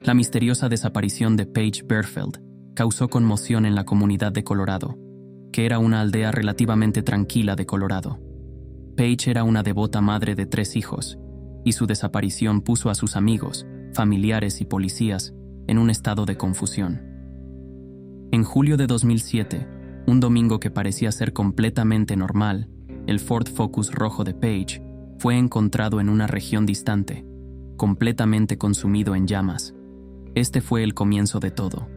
La misteriosa desaparición de Paige Bergfeld causó conmoción en la comunidad de Colorado, que era una aldea relativamente tranquila de Colorado. Paige era una devota madre de 3 hijos, y su desaparición puso a sus amigos, familiares y policías en un estado de confusión. En julio de 2007, un domingo que parecía ser completamente normal, el Ford Focus rojo de Paige fue encontrado en una región distante, completamente consumido en llamas. Este fue el comienzo de todo.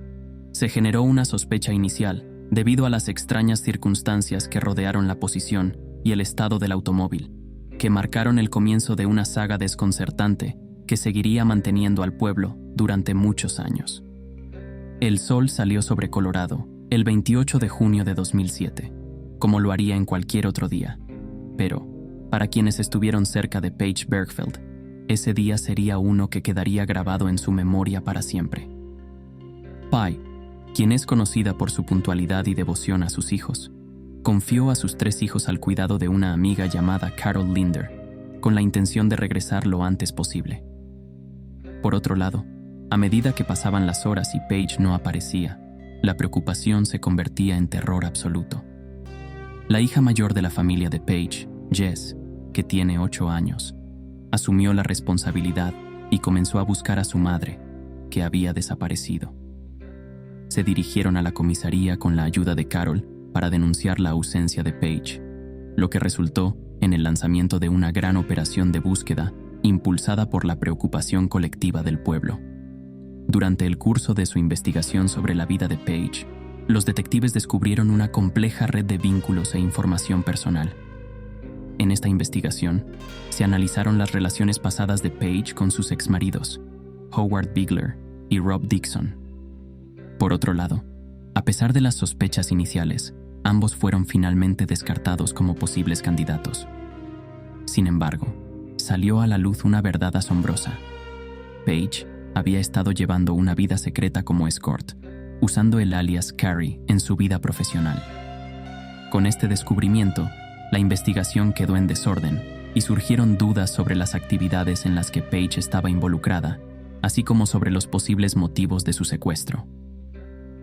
Se generó una sospecha inicial debido a las extrañas circunstancias que rodearon la posición y el estado del automóvil, que marcaron el comienzo de una saga desconcertante que seguiría manteniendo al pueblo durante muchos años. El sol salió sobre Colorado el 28 de junio de 2007, como lo haría en cualquier otro día. Pero, para quienes estuvieron cerca de Paige Bergfeld, ese día sería uno que quedaría grabado en su memoria para siempre. Pai, quien es conocida por su puntualidad y devoción a sus hijos, confió a sus 3 hijos al cuidado de una amiga llamada Carol Linder, con la intención de regresar lo antes posible. Por otro lado, a medida que pasaban las horas y Paige no aparecía, la preocupación se convertía en terror absoluto. La hija mayor de la familia de Paige, Jess, que tiene 8 años, asumió la responsabilidad y comenzó a buscar a su madre, que había desaparecido. Se dirigieron a la comisaría con la ayuda de Carol para denunciar la ausencia de Paige, lo que resultó en el lanzamiento de una gran operación de búsqueda impulsada por la preocupación colectiva del pueblo. Durante el curso de su investigación sobre la vida de Paige, los detectives descubrieron una compleja red de vínculos e información personal. En esta investigación, se analizaron las relaciones pasadas de Paige con sus exmaridos, Howard Bigler y Rob Dixon. Por otro lado, a pesar de las sospechas iniciales, ambos fueron finalmente descartados como posibles candidatos. Sin embargo, salió a la luz una verdad asombrosa. Paige había estado llevando una vida secreta como escort, usando el alias Carrie en su vida profesional. Con este descubrimiento, la investigación quedó en desorden y surgieron dudas sobre las actividades en las que Paige estaba involucrada, así como sobre los posibles motivos de su secuestro.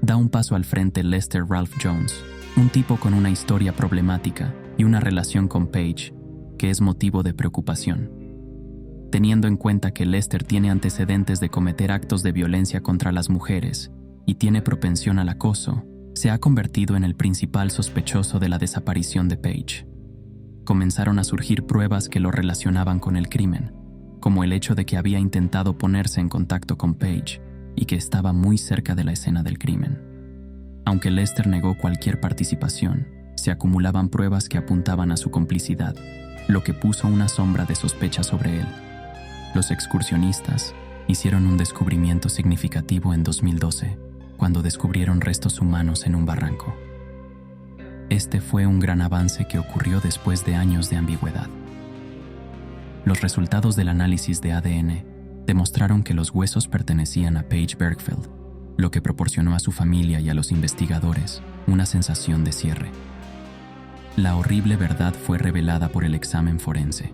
Da un paso al frente Lester Ralph Jones, un tipo con una historia problemática y una relación con Paige que es motivo de preocupación. Teniendo en cuenta que Lester tiene antecedentes de cometer actos de violencia contra las mujeres y tiene propensión al acoso, se ha convertido en el principal sospechoso de la desaparición de Paige. Comenzaron a surgir pruebas que lo relacionaban con el crimen, como el hecho de que había intentado ponerse en contacto con Paige y que estaba muy cerca de la escena del crimen. Aunque Lester negó cualquier participación, se acumulaban pruebas que apuntaban a su complicidad, lo que puso una sombra de sospecha sobre él. Los excursionistas hicieron un descubrimiento significativo en 2012, cuando descubrieron restos humanos en un barranco. Este fue un gran avance que ocurrió después de años de ambigüedad. Los resultados del análisis de ADN demostraron que los huesos pertenecían a Paige Bergfeld, lo que proporcionó a su familia y a los investigadores una sensación de cierre. La horrible verdad fue revelada por el examen forense.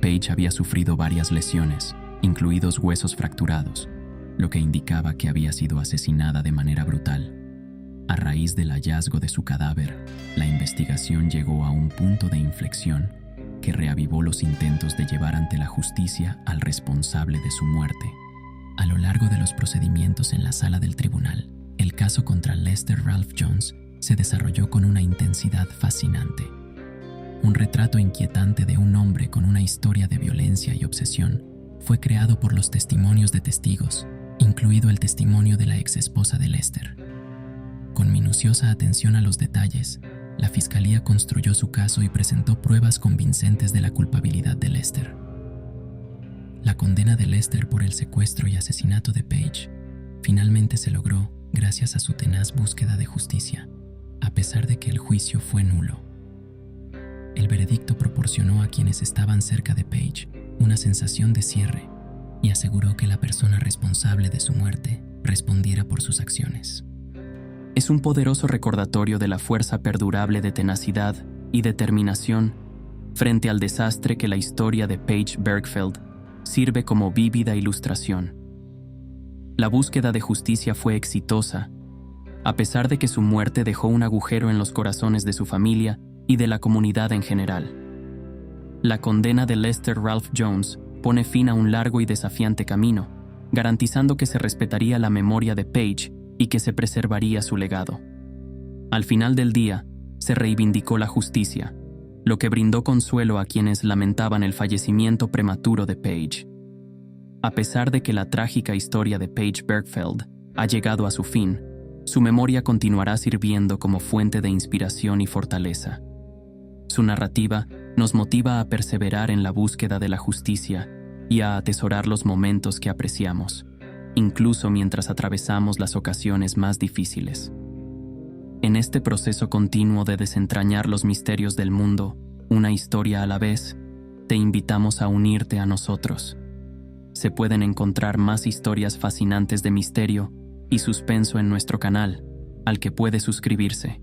Paige había sufrido varias lesiones, incluidos huesos fracturados, lo que indicaba que había sido asesinada de manera brutal. A raíz del hallazgo de su cadáver, la investigación llegó a un punto de inflexión que reavivó los intentos de llevar ante la justicia al responsable de su muerte. A lo largo de los procedimientos en la sala del tribunal, el caso contra Lester Ralph Jones se desarrolló con una intensidad fascinante. Un retrato inquietante de un hombre con una historia de violencia y obsesión fue creado por los testimonios de testigos, incluido el testimonio de la exesposa de Lester. Con minuciosa atención a los detalles, la fiscalía construyó su caso y presentó pruebas convincentes de la culpabilidad de Lester. La condena de Lester por el secuestro y asesinato de Paige finalmente se logró gracias a su tenaz búsqueda de justicia, a pesar de que el juicio fue nulo. El veredicto proporcionó a quienes estaban cerca de Paige una sensación de cierre y aseguró que la persona responsable de su muerte respondiera por sus acciones. Es un poderoso recordatorio de la fuerza perdurable de tenacidad y determinación frente al desastre que la historia de Paige Bergfeld sirve como vívida ilustración. La búsqueda de justicia fue exitosa, a pesar de que su muerte dejó un agujero en los corazones de su familia y de la comunidad en general. La condena de Lester Ralph Jones pone fin a un largo y desafiante camino, garantizando que se respetaría la memoria de Page y que se preservaría su legado. Al final del día, se reivindicó la justicia, lo que brindó consuelo a quienes lamentaban el fallecimiento prematuro de Page. A pesar de que la trágica historia de Page Bergfeld ha llegado a su fin, su memoria continuará sirviendo como fuente de inspiración y fortaleza. Su narrativa nos motiva a perseverar en la búsqueda de la justicia y a atesorar los momentos que apreciamos, incluso mientras atravesamos las ocasiones más difíciles. En este proceso continuo de desentrañar los misterios del mundo, una historia a la vez, te invitamos a unirte a nosotros. Se pueden encontrar más historias fascinantes de misterio y suspenso en nuestro canal, al que puede suscribirse.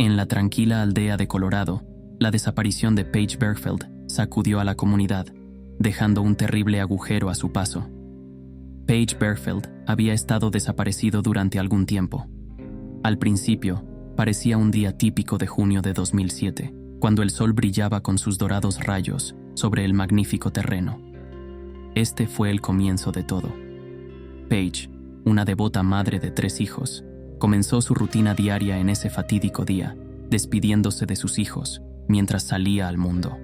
En la tranquila aldea de Colorado, la desaparición de Page Bergfeld sacudió a la comunidad, dejando un terrible agujero a su paso. Page Bergfeld había estado desaparecido durante algún tiempo. Al principio, parecía un día típico de junio de 2007, cuando el sol brillaba con sus dorados rayos sobre el magnífico terreno. Este fue el comienzo de todo. Page, una devota madre de 3 hijos, comenzó su rutina diaria en ese fatídico día, despidiéndose de sus hijos mientras salía al mundo.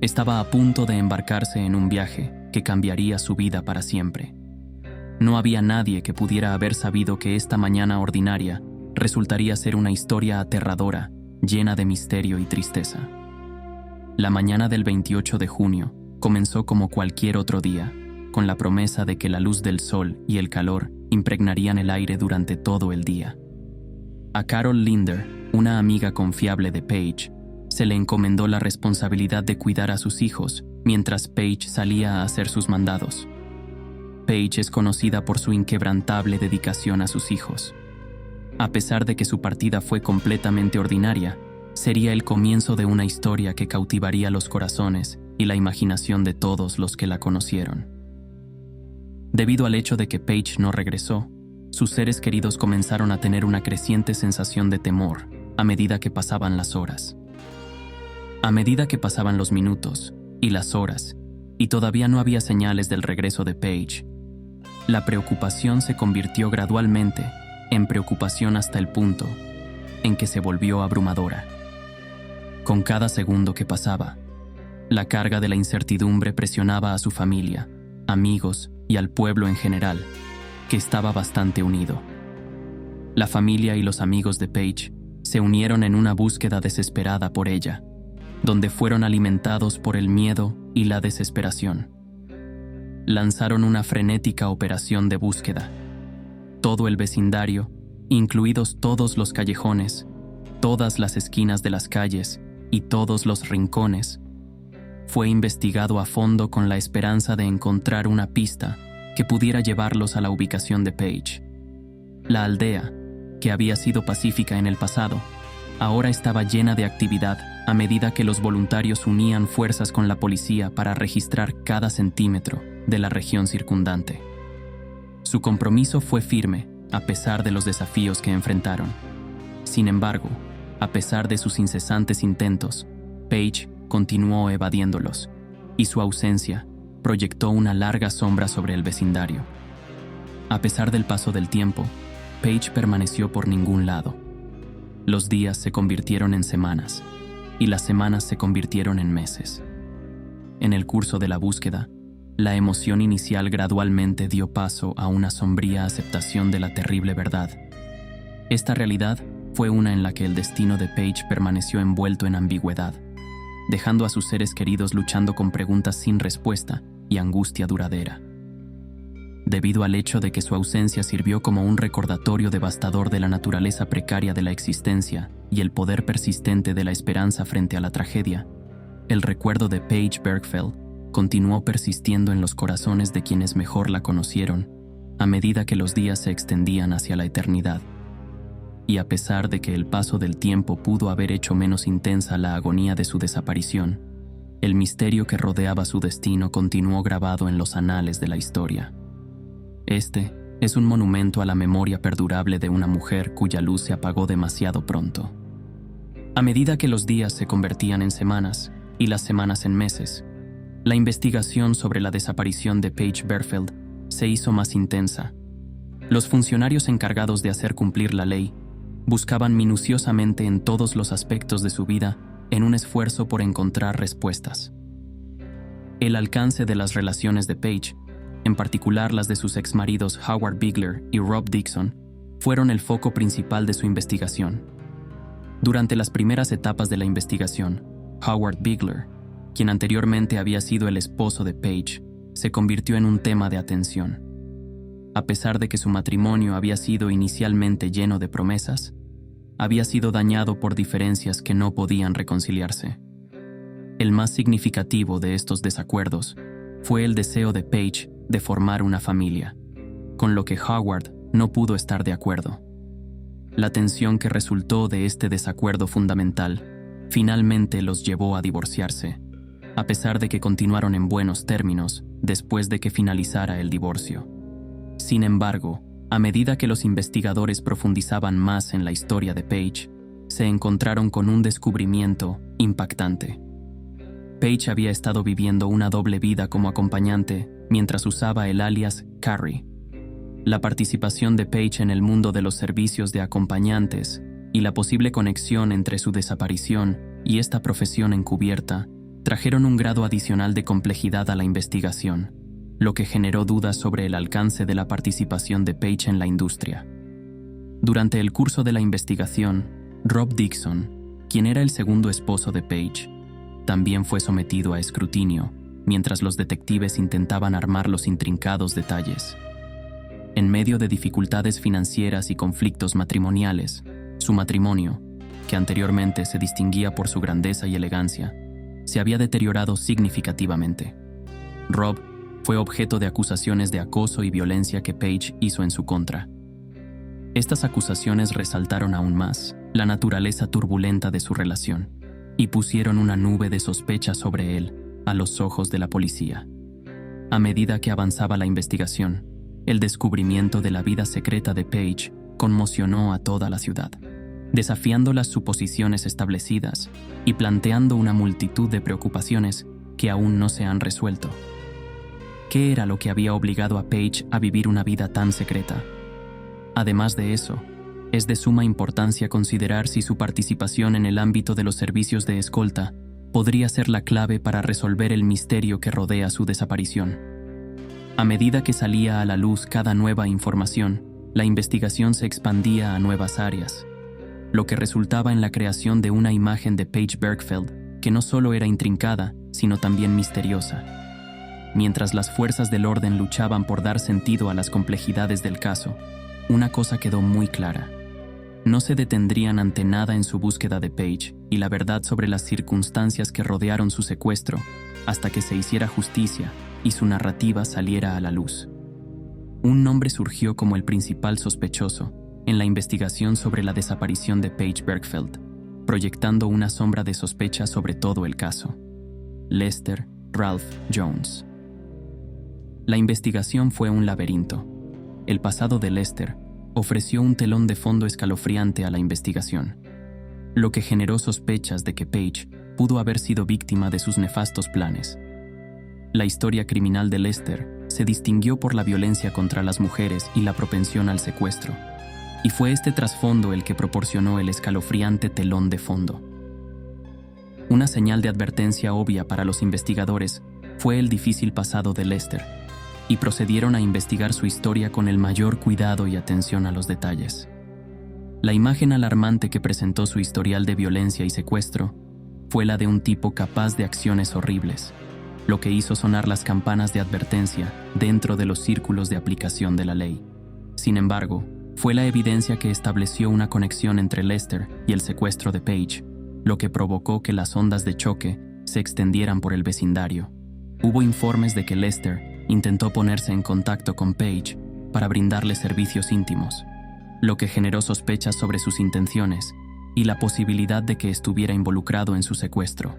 Estaba a punto de embarcarse en un viaje que cambiaría su vida para siempre. No había nadie que pudiera haber sabido que esta mañana ordinaria resultaría ser una historia aterradora, llena de misterio y tristeza. La mañana del 28 de junio comenzó como cualquier otro día, con la promesa de que la luz del sol y el calor impregnarían el aire durante todo el día. A Carol Linder, una amiga confiable de Page, se le encomendó la responsabilidad de cuidar a sus hijos mientras Page salía a hacer sus mandados. Page es conocida por su inquebrantable dedicación a sus hijos. A pesar de que su partida fue completamente ordinaria, sería el comienzo de una historia que cautivaría los corazones y la imaginación de todos los que la conocieron. Debido al hecho de que Page no regresó, sus seres queridos comenzaron a tener una creciente sensación de temor a medida que pasaban las horas. A medida que pasaban los minutos y las horas, y todavía no había señales del regreso de Page, la preocupación se convirtió gradualmente en preocupación hasta el punto en que se volvió abrumadora. Con cada segundo que pasaba, la carga de la incertidumbre presionaba a su familia, amigos y al pueblo en general, que estaba bastante unido. La familia y los amigos de Page se unieron en una búsqueda desesperada por ella, donde fueron alimentados por el miedo y la desesperación. Lanzaron una frenética operación de búsqueda. Todo el vecindario, incluidos todos los callejones, todas las esquinas de las calles y todos los rincones, fue investigado a fondo con la esperanza de encontrar una pista que pudiera llevarlos a la ubicación de Page. La aldea, que había sido pacífica en el pasado, ahora estaba llena de actividad a medida que los voluntarios unían fuerzas con la policía para registrar cada centímetro de la región circundante. Su compromiso fue firme, a pesar de los desafíos que enfrentaron. Sin embargo, a pesar de sus incesantes intentos, Page continuó evadiéndolos, y su ausencia proyectó una larga sombra sobre el vecindario. A pesar del paso del tiempo, Page permaneció por ningún lado. Los días se convirtieron en semanas, y las semanas se convirtieron en meses. En el curso de la búsqueda, la emoción inicial gradualmente dio paso a una sombría aceptación de la terrible verdad. Esta realidad fue una en la que el destino de Page permaneció envuelto en ambigüedad, dejando a sus seres queridos luchando con preguntas sin respuesta y angustia duradera. Debido al hecho de que su ausencia sirvió como un recordatorio devastador de la naturaleza precaria de la existencia y el poder persistente de la esperanza frente a la tragedia, el recuerdo de Page Bergfeld continuó persistiendo en los corazones de quienes mejor la conocieron a medida que los días se extendían hacia la eternidad. Y a pesar de que el paso del tiempo pudo haber hecho menos intensa la agonía de su desaparición, el misterio que rodeaba su destino continuó grabado en los anales de la historia. Este es un monumento a la memoria perdurable de una mujer cuya luz se apagó demasiado pronto. A medida que los días se convertían en semanas y las semanas en meses, la investigación sobre la desaparición de Paige Berfeld se hizo más intensa. Los funcionarios encargados de hacer cumplir la ley buscaban minuciosamente en todos los aspectos de su vida en un esfuerzo por encontrar respuestas. El alcance de las relaciones de Paige, en particular las de sus exmaridos Howard Bigler y Rob Dixon, fueron el foco principal de su investigación. Durante las primeras etapas de la investigación, Howard Bigler, quien anteriormente había sido el esposo de Paige, se convirtió en un tema de atención. A pesar de que su matrimonio había sido inicialmente lleno de promesas, había sido dañado por diferencias que no podían reconciliarse. El más significativo de estos desacuerdos fue el deseo de Paige de formar una familia, con lo que Howard no pudo estar de acuerdo. La tensión que resultó de este desacuerdo fundamental finalmente los llevó a divorciarse, a pesar de que continuaron en buenos términos después de que finalizara el divorcio. Sin embargo, a medida que los investigadores profundizaban más en la historia de Paige, se encontraron con un descubrimiento impactante. Paige había estado viviendo una doble vida como acompañante mientras usaba el alias Carrie. La participación de Paige en el mundo de los servicios de acompañantes y la posible conexión entre su desaparición y esta profesión encubierta trajeron un grado adicional de complejidad a la investigación, lo que generó dudas sobre el alcance de la participación de Paige en la industria. Durante el curso de la investigación, Rob Dixon, quien era el segundo esposo de Paige, también fue sometido a escrutinio, mientras los detectives intentaban armar los intrincados detalles. En medio de dificultades financieras y conflictos matrimoniales, su matrimonio, que anteriormente se distinguía por su grandeza y elegancia, se había deteriorado significativamente. Rob fue objeto de acusaciones de acoso y violencia que Paige hizo en su contra. Estas acusaciones resaltaron aún más la naturaleza turbulenta de su relación y pusieron una nube de sospecha sobre él a los ojos de la policía. A medida que avanzaba la investigación, el descubrimiento de la vida secreta de Paige conmocionó a toda la ciudad, desafiando las suposiciones establecidas y planteando una multitud de preocupaciones que aún no se han resuelto. ¿Qué era lo que había obligado a Paige a vivir una vida tan secreta? Además de eso, es de suma importancia considerar si su participación en el ámbito de los servicios de escolta podría ser la clave para resolver el misterio que rodea su desaparición. A medida que salía a la luz cada nueva información, la investigación se expandía a nuevas áreas, lo que resultaba en la creación de una imagen de Paige Berfeld que no solo era intrincada, sino también misteriosa. Mientras las fuerzas del orden luchaban por dar sentido a las complejidades del caso, una cosa quedó muy clara. No se detendrían ante nada en su búsqueda de Paige y la verdad sobre las circunstancias que rodearon su secuestro hasta que se hiciera justicia y su narrativa saliera a la luz. Un nombre surgió como el principal sospechoso en la investigación sobre la desaparición de Paige Berfeld, proyectando una sombra de sospecha sobre todo el caso: Lester Ralph Jones. La investigación fue un laberinto. El pasado de Lester ofreció un telón de fondo escalofriante a la investigación, lo que generó sospechas de que Paige pudo haber sido víctima de sus nefastos planes. La historia criminal de Lester se distinguió por la violencia contra las mujeres y la propensión al secuestro, y fue este trasfondo el que proporcionó el escalofriante telón de fondo. Una señal de advertencia obvia para los investigadores fue el difícil pasado de Lester, y procedieron a investigar su historia con el mayor cuidado y atención a los detalles. La imagen alarmante que presentó su historial de violencia y secuestro fue la de un tipo capaz de acciones horribles, lo que hizo sonar las campanas de advertencia dentro de los círculos de aplicación de la ley. Sin embargo, fue la evidencia que estableció una conexión entre Lester y el secuestro de Paige, lo que provocó que las ondas de choque se extendieran por el vecindario. Hubo informes de que Lester intentó ponerse en contacto con Paige para brindarle servicios íntimos, lo que generó sospechas sobre sus intenciones y la posibilidad de que estuviera involucrado en su secuestro.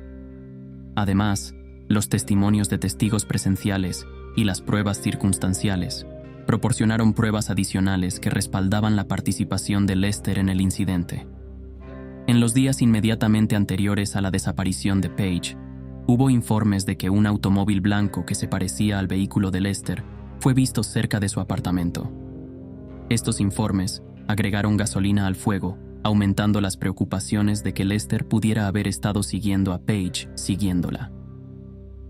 Además, los testimonios de testigos presenciales y las pruebas circunstanciales proporcionaron pruebas adicionales que respaldaban la participación de Lester en el incidente. En los días inmediatamente anteriores a la desaparición de Paige, hubo informes de que un automóvil blanco que se parecía al vehículo de Lester fue visto cerca de su apartamento. Estos informes agregaron gasolina al fuego, aumentando las preocupaciones de que Lester pudiera haber estado siguiendo a Paige siguiéndola.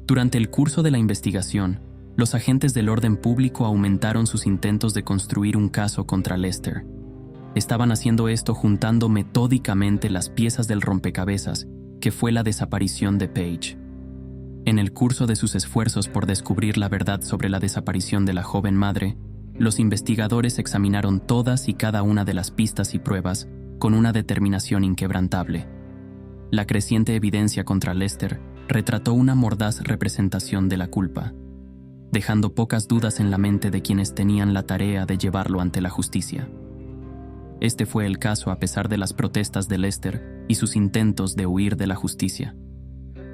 Durante el curso de la investigación, los agentes del orden público aumentaron sus intentos de construir un caso contra Lester. Estaban haciendo esto juntando metódicamente las piezas del rompecabezas que fue la desaparición de Paige. En el curso de sus esfuerzos por descubrir la verdad sobre la desaparición de la joven madre, los investigadores examinaron todas y cada una de las pistas y pruebas con una determinación inquebrantable. La creciente evidencia contra Lester retrató una mordaz representación de la culpa, dejando pocas dudas en la mente de quienes tenían la tarea de llevarlo ante la justicia. Este fue el caso a pesar de las protestas de Lester y sus intentos de huir de la justicia.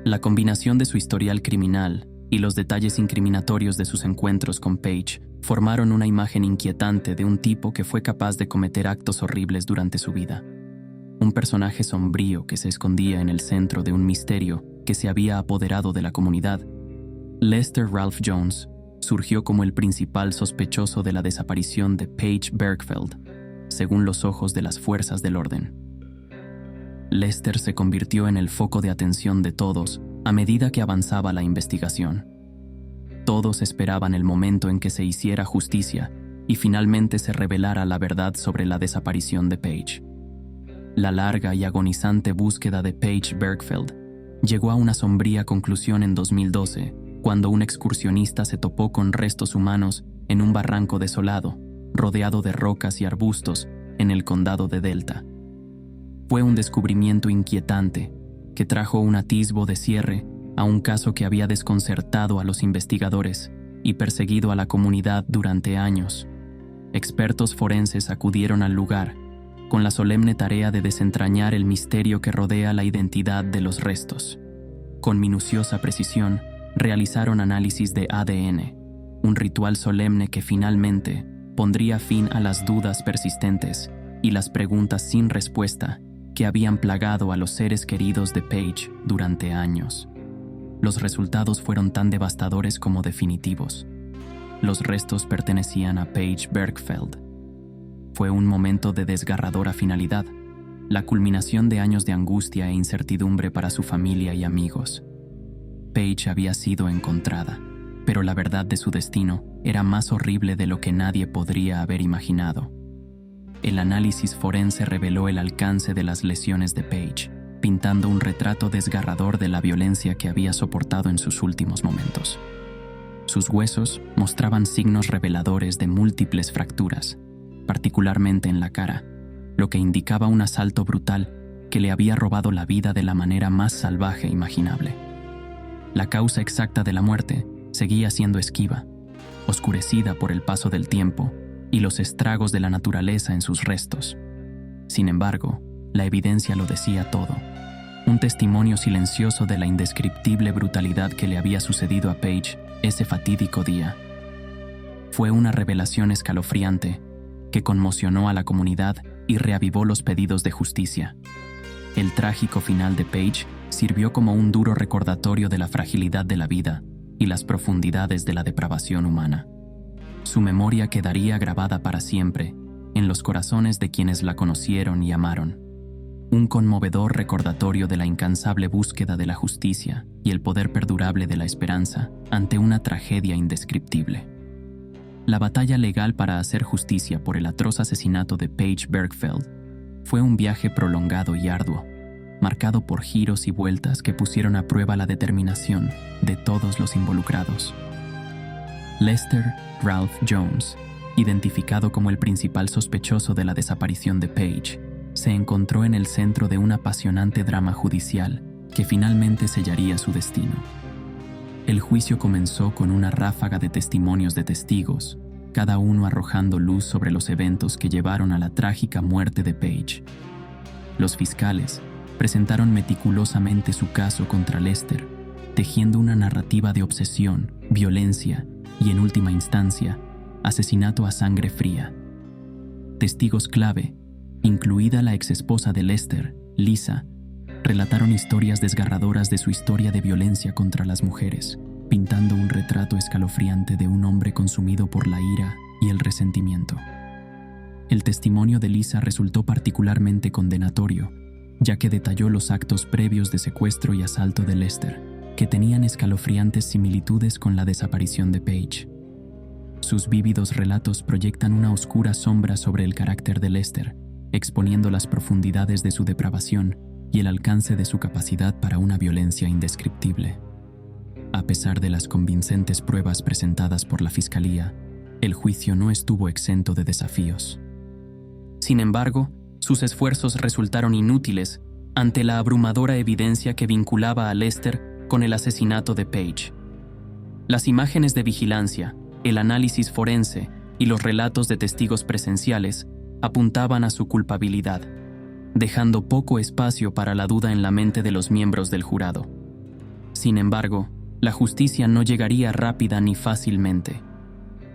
La combinación de su historial criminal y los detalles incriminatorios de sus encuentros con Paige formaron una imagen inquietante de un tipo que fue capaz de cometer actos horribles durante su vida. Un personaje sombrío que se escondía en el centro de un misterio que se había apoderado de la comunidad. Lester Ralph Jones surgió como el principal sospechoso de la desaparición de Paige Bergfeld, según los ojos de las fuerzas del orden. Lester se convirtió en el foco de atención de todos a medida que avanzaba la investigación. Todos esperaban el momento en que se hiciera justicia y finalmente se revelara la verdad sobre la desaparición de Paige. La larga y agonizante búsqueda de Paige Bergfeld llegó a una sombría conclusión en 2012, cuando un excursionista se topó con restos humanos en un barranco desolado, rodeado de rocas y arbustos, en el condado de Delta. Fue un descubrimiento inquietante que trajo un atisbo de cierre a un caso que había desconcertado a los investigadores y perseguido a la comunidad durante años. Expertos forenses acudieron al lugar con la solemne tarea de desentrañar el misterio que rodea la identidad de los restos. Con minuciosa precisión, realizaron análisis de ADN, un ritual solemne que finalmente pondría fin a las dudas persistentes y las preguntas sin respuesta que habían plagado a los seres queridos de Paige durante años. Los resultados fueron tan devastadores como definitivos. Los restos pertenecían a Paige Bergfeld. Fue un momento de desgarradora finalidad, la culminación de años de angustia e incertidumbre para su familia y amigos. Paige había sido encontrada, pero la verdad de su destino era más horrible de lo que nadie podría haber imaginado. El análisis forense reveló el alcance de las lesiones de Paige, pintando un retrato desgarrador de la violencia que había soportado en sus últimos momentos. Sus huesos mostraban signos reveladores de múltiples fracturas, particularmente en la cara, lo que indicaba un asalto brutal que le había robado la vida de la manera más salvaje imaginable. La causa exacta de la muerte seguía siendo esquiva, oscurecida por el paso del tiempo y los estragos de la naturaleza en sus restos. Sin embargo, la evidencia lo decía todo. Un testimonio silencioso de la indescriptible brutalidad que le había sucedido a Paige ese fatídico día. Fue una revelación escalofriante que conmocionó a la comunidad y reavivó los pedidos de justicia. El trágico final de Paige sirvió como un duro recordatorio de la fragilidad de la vida y las profundidades de la depravación humana. Su memoria quedaría grabada para siempre en los corazones de quienes la conocieron y amaron. Un conmovedor recordatorio de la incansable búsqueda de la justicia y el poder perdurable de la esperanza ante una tragedia indescriptible. La batalla legal para hacer justicia por el atroz asesinato de Paige Bergfeld fue un viaje prolongado y arduo, marcado por giros y vueltas que pusieron a prueba la determinación de todos los involucrados. Lester Ralph Jones, identificado como el principal sospechoso de la desaparición de Paige, se encontró en el centro de un apasionante drama judicial que finalmente sellaría su destino. El juicio comenzó con una ráfaga de testimonios de testigos, cada uno arrojando luz sobre los eventos que llevaron a la trágica muerte de Paige. Los fiscales presentaron meticulosamente su caso contra Lester, tejiendo una narrativa de obsesión, violencia y, en última instancia, asesinato a sangre fría. Testigos clave, incluida la exesposa de Lester, Lisa, relataron historias desgarradoras de su historia de violencia contra las mujeres, pintando un retrato escalofriante de un hombre consumido por la ira y el resentimiento. El testimonio de Lisa resultó particularmente condenatorio, ya que detalló los actos previos de secuestro y asalto de Lester, que tenían escalofriantes similitudes con la desaparición de Paige. Sus vívidos relatos proyectan una oscura sombra sobre el carácter de Lester, exponiendo las profundidades de su depravación y el alcance de su capacidad para una violencia indescriptible. A pesar de las convincentes pruebas presentadas por la Fiscalía, el juicio no estuvo exento de desafíos. Sin embargo, sus esfuerzos resultaron inútiles ante la abrumadora evidencia que vinculaba a Lester con el asesinato de Paige. Las imágenes de vigilancia, el análisis forense y los relatos de testigos presenciales apuntaban a su culpabilidad, dejando poco espacio para la duda en la mente de los miembros del jurado. Sin embargo, la justicia no llegaría rápida ni fácilmente.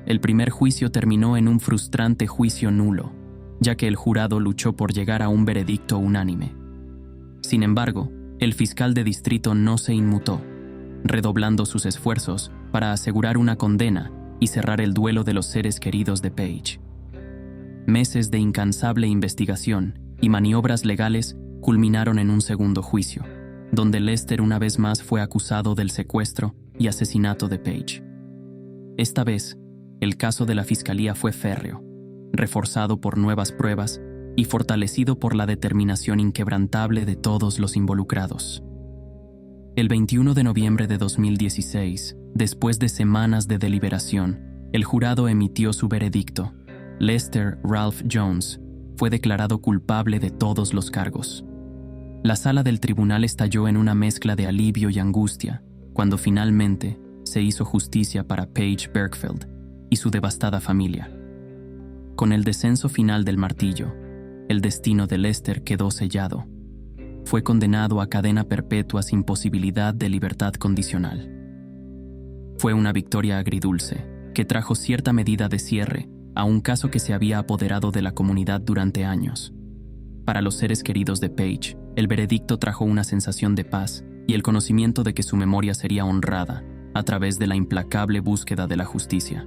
El primer juicio terminó en un frustrante juicio nulo, ya que el jurado luchó por llegar a un veredicto unánime. Sin embargo, el fiscal de distrito no se inmutó, redoblando sus esfuerzos para asegurar una condena y cerrar el duelo de los seres queridos de Paige. Meses de incansable investigación y maniobras legales culminaron en un segundo juicio, donde Lester una vez más fue acusado del secuestro y asesinato de Paige. Esta vez, el caso de la Fiscalía fue férreo, reforzado por nuevas pruebas y fortalecido por la determinación inquebrantable de todos los involucrados. El 21 de noviembre de 2016, después de semanas de deliberación, el jurado emitió su veredicto. Lester Ralph Jones fue declarado culpable de todos los cargos. La sala del tribunal estalló en una mezcla de alivio y angustia cuando finalmente se hizo justicia para Paige Bergfeld y su devastada familia. Con el descenso final del martillo, el destino de Lester quedó sellado. Fue condenado a cadena perpetua sin posibilidad de libertad condicional. Fue una victoria agridulce que trajo cierta medida de cierre a un caso que se había apoderado de la comunidad durante años. Para los seres queridos de Paige, el veredicto trajo una sensación de paz y el conocimiento de que su memoria sería honrada a través de la implacable búsqueda de la justicia.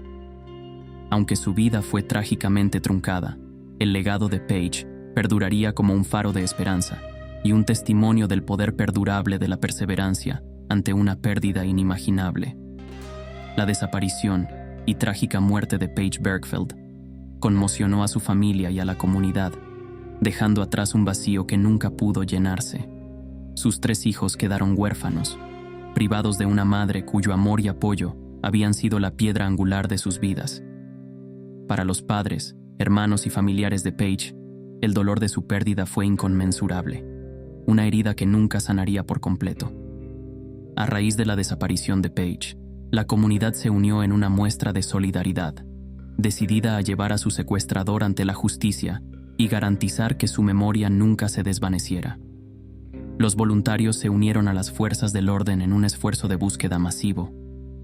Aunque su vida fue trágicamente truncada, el legado de Paige perduraría como un faro de esperanza y un testimonio del poder perdurable de la perseverancia ante una pérdida inimaginable. La desaparición y trágica muerte de Paige Bergfeld conmocionó a su familia y a la comunidad, dejando atrás un vacío que nunca pudo llenarse. Sus 3 hijos quedaron huérfanos, privados de una madre cuyo amor y apoyo habían sido la piedra angular de sus vidas. Para los padres, hermanos y familiares de Paige, el dolor de su pérdida fue inconmensurable, una herida que nunca sanaría por completo. A raíz de la desaparición de Paige, la comunidad se unió en una muestra de solidaridad, decidida a llevar a su secuestrador ante la justicia y garantizar que su memoria nunca se desvaneciera. Los voluntarios se unieron a las fuerzas del orden en un esfuerzo de búsqueda masivo,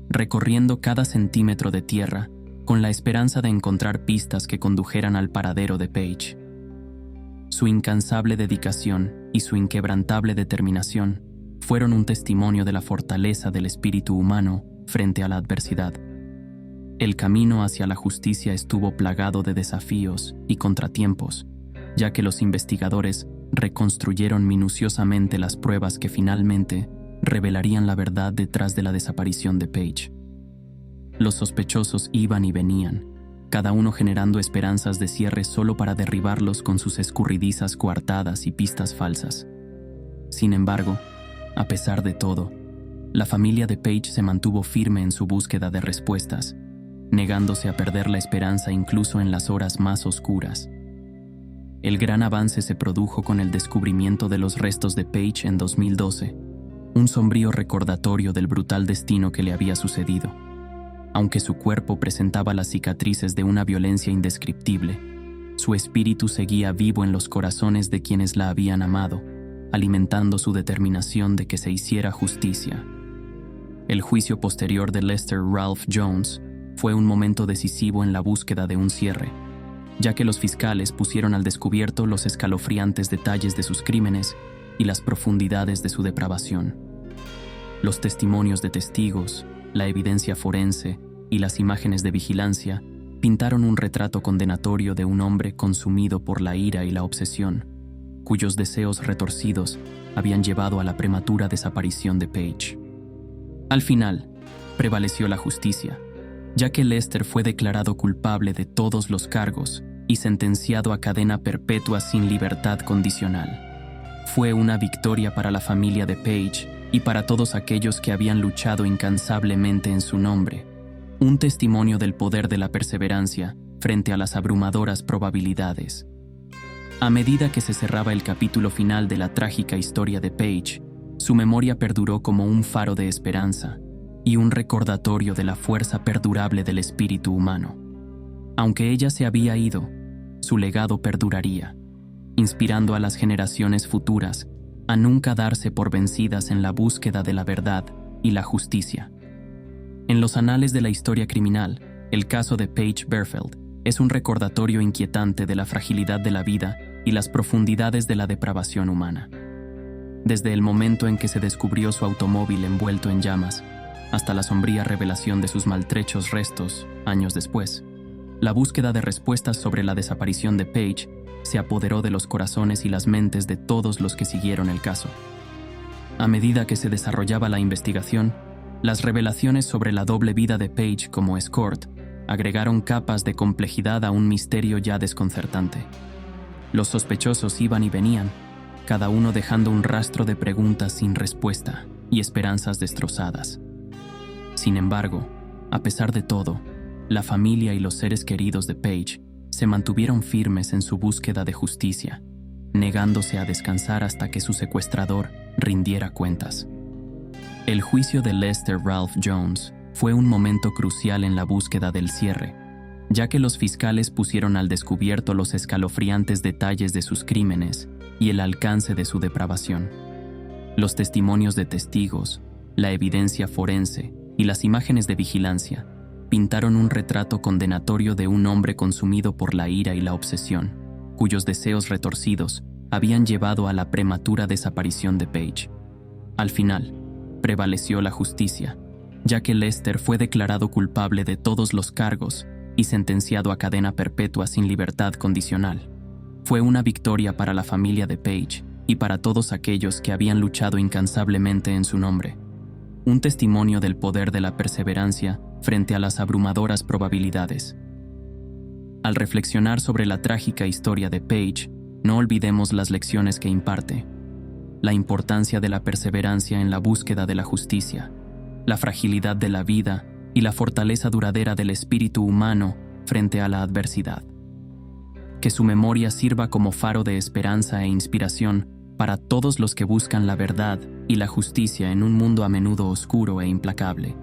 recorriendo cada centímetro de tierra con la esperanza de encontrar pistas que condujeran al paradero de Paige. Su incansable dedicación y su inquebrantable determinación fueron un testimonio de la fortaleza del espíritu humano frente a la adversidad. El camino hacia la justicia estuvo plagado de desafíos y contratiempos, ya que los investigadores reconstruyeron minuciosamente las pruebas que finalmente revelarían la verdad detrás de la desaparición de Paige. Los sospechosos iban y venían, cada uno generando esperanzas de cierre solo para derribarlos con sus escurridizas coartadas y pistas falsas. Sin embargo, a pesar de todo, la familia de Paige se mantuvo firme en su búsqueda de respuestas, negándose a perder la esperanza incluso en las horas más oscuras. El gran avance se produjo con el descubrimiento de los restos de Paige en 2012, un sombrío recordatorio del brutal destino que le había sucedido. Aunque su cuerpo presentaba las cicatrices de una violencia indescriptible, su espíritu seguía vivo en los corazones de quienes la habían amado, alimentando su determinación de que se hiciera justicia. El juicio posterior de Lester Ralph Jones fue un momento decisivo en la búsqueda de un cierre, ya que los fiscales pusieron al descubierto los escalofriantes detalles de sus crímenes y las profundidades de su depravación. Los testimonios de testigos, la evidencia forense y las imágenes de vigilancia pintaron un retrato condenatorio de un hombre consumido por la ira y la obsesión, cuyos deseos retorcidos habían llevado a la prematura desaparición de Page. Al final, prevaleció la justicia, ya que Lester fue declarado culpable de todos los cargos y sentenciado a cadena perpetua sin libertad condicional. Fue una victoria para la familia de Page y para todos aquellos que habían luchado incansablemente en su nombre, un testimonio del poder de la perseverancia frente a las abrumadoras probabilidades. A medida que se cerraba el capítulo final de la trágica historia de Page, su memoria perduró como un faro de esperanza y un recordatorio de la fuerza perdurable del espíritu humano. Aunque ella se había ido, su legado perduraría, inspirando a las generaciones futuras a nunca darse por vencidas en la búsqueda de la verdad y la justicia. En los anales de la historia criminal, el caso de Page Bierfeld es un recordatorio inquietante de la fragilidad de la vida y las profundidades de la depravación humana. Desde el momento en que se descubrió su automóvil envuelto en llamas, hasta la sombría revelación de sus maltrechos restos, años después, la búsqueda de respuestas sobre la desaparición de Page se apoderó de los corazones y las mentes de todos los que siguieron el caso. A medida que se desarrollaba la investigación, las revelaciones sobre la doble vida de Page como escort agregaron capas de complejidad a un misterio ya desconcertante. Los sospechosos iban y venían, cada uno dejando un rastro de preguntas sin respuesta y esperanzas destrozadas. Sin embargo, a pesar de todo, la familia y los seres queridos de Page se mantuvieron firmes en su búsqueda de justicia, negándose a descansar hasta que su secuestrador rindiera cuentas. El juicio de Lester Ralph Jones fue un momento crucial en la búsqueda del cierre, ya que los fiscales pusieron al descubierto los escalofriantes detalles de sus crímenes y el alcance de su depravación. Los testimonios de testigos, la evidencia forense y las imágenes de vigilancia pintaron un retrato condenatorio de un hombre consumido por la ira y la obsesión, cuyos deseos retorcidos habían llevado a la prematura desaparición de Page. Al final, prevaleció la justicia, ya que Lester fue declarado culpable de todos los cargos y sentenciado a cadena perpetua sin libertad condicional. Fue una victoria para la familia de Page y para todos aquellos que habían luchado incansablemente en su nombre. Un testimonio del poder de la perseverancia frente a las abrumadoras probabilidades. Al reflexionar sobre la trágica historia de Page, no olvidemos las lecciones que imparte: la importancia de la perseverancia en la búsqueda de la justicia, la fragilidad de la vida y la fortaleza duradera del espíritu humano frente a la adversidad. Que su memoria sirva como faro de esperanza e inspiración para todos los que buscan la verdad y la justicia en un mundo a menudo oscuro e implacable.